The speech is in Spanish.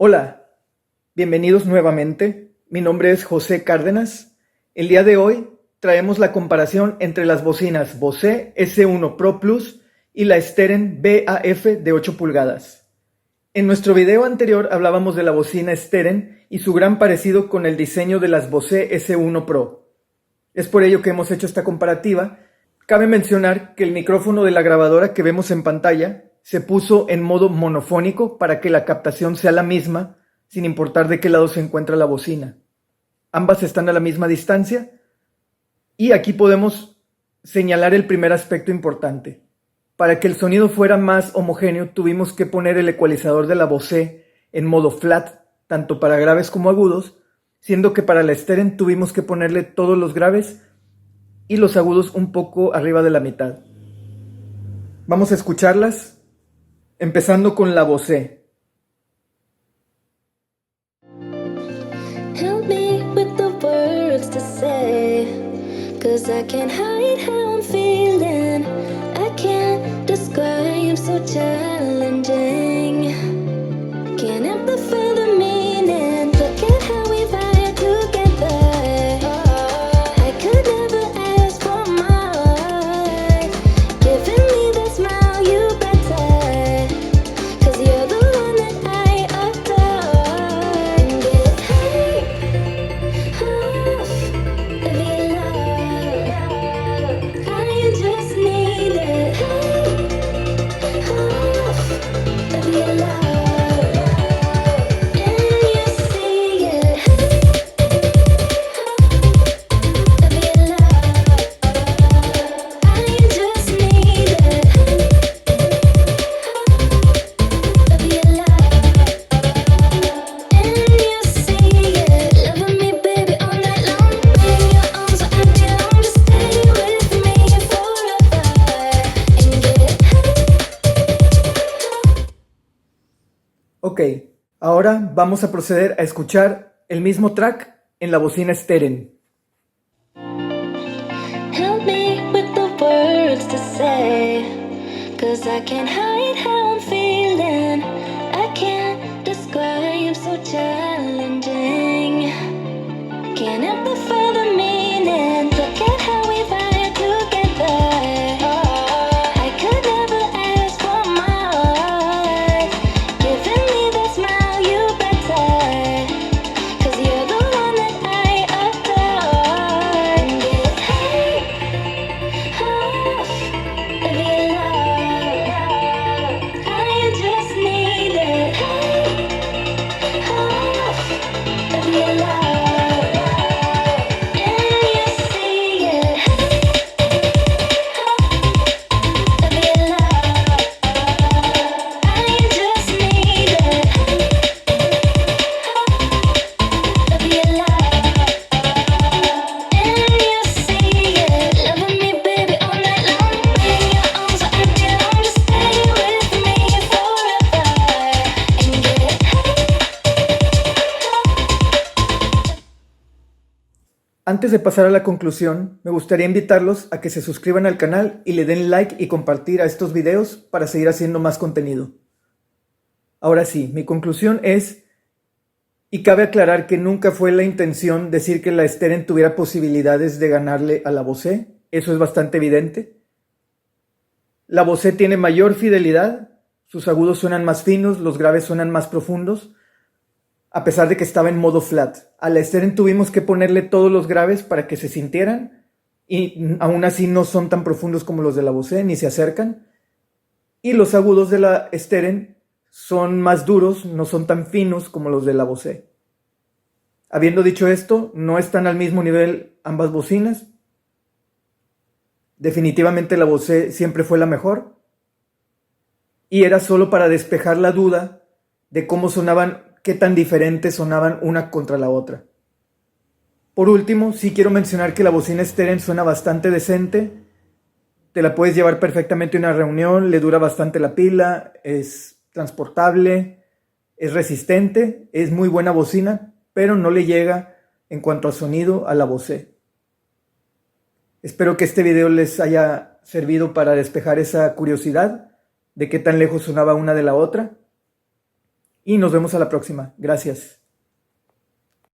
Hola, bienvenidos nuevamente. Mi nombre es José Cárdenas. El día de hoy traemos la comparación entre las bocinas Bose S1 Pro Plus y la Steren BAF de 8 pulgadas. En nuestro video anterior hablábamos de la bocina Steren y su gran parecido con el diseño de las Bose S1 Pro. Es por ello que hemos hecho esta comparativa. Cabe mencionar que el micrófono de la grabadora que vemos en pantalla se puso en modo monofónico para que la captación sea la misma, sin importar de qué lado se encuentra la bocina. Ambas están a la misma distancia y aquí podemos señalar el primer aspecto importante. Para que el sonido fuera más homogéneo tuvimos que poner el ecualizador de la Bose en modo flat, tanto para graves como agudos, siendo que para la Steren tuvimos que ponerle todos los graves y los agudos un poco arriba de la mitad. Vamos a escucharlas, empezando con la Bose. Help me with the words to say, 'cause I can't hide how I'm feeling. I can't describe, so challenging. Can't amplify the meaning. Look at how we vibe together. I could never ask for more. Giving me the smile you better, 'cause you're the one that I adore. And get high off of your love. I just need it. High off of your love. And you see it. Of your love. I just need it. Of your love. And you see it. Loving me, baby, all night long. In your arms wrapped around, just stay with me forever. And get Ok, ahora vamos a proceder a escuchar el mismo track en la bocina Steren. help me with the words to say, 'cause I can't hide how I'm feeling. I can't describe, so challenging. Can't amplify the meaning. Look at how we vibe together. I could never ask for more. Giving me the smile you better, 'cause you're the one that I adore. And get high off of your love. I just need it. High off of your love. And you see it. Of your love. I just need it. Of your love. And you see it. Loving me, baby, all night long. In your arms wrapped around, just stay with me forever. And get Antes de pasar a la conclusión, me gustaría invitarlos a que se suscriban al canal y le den like y compartir a estos videos para seguir haciendo más contenido. Ahora sí, mi conclusión es, y cabe aclarar que nunca fue la intención decir que la Steren tuviera posibilidades de ganarle a la Bose, eso es bastante evidente. La Bose tiene mayor fidelidad, sus agudos suenan más finos, los graves suenan más profundos, a pesar de que estaba en modo flat. A la Steren tuvimos que ponerle todos los graves para que se sintieran y aún así no son tan profundos como los de la Bose, ni se acercan. Y los agudos de la Steren son más duros, no son tan finos como los de la Bose. Habiendo dicho esto, no están al mismo nivel ambas bocinas. Definitivamente la Bose siempre fue la mejor. Y era solo para despejar la duda de cómo sonaban, qué tan diferentes sonaban una contra la otra. Por último, sí quiero mencionar que la bocina Steren suena bastante decente. Te la puedes llevar perfectamente a una reunión, le dura bastante la pila, es transportable, es resistente, es muy buena bocina, pero no le llega en cuanto a sonido a la Bose. Espero que este video les haya servido para despejar esa curiosidad de qué tan lejos sonaba una de la otra. y nos vemos a la próxima. Gracias.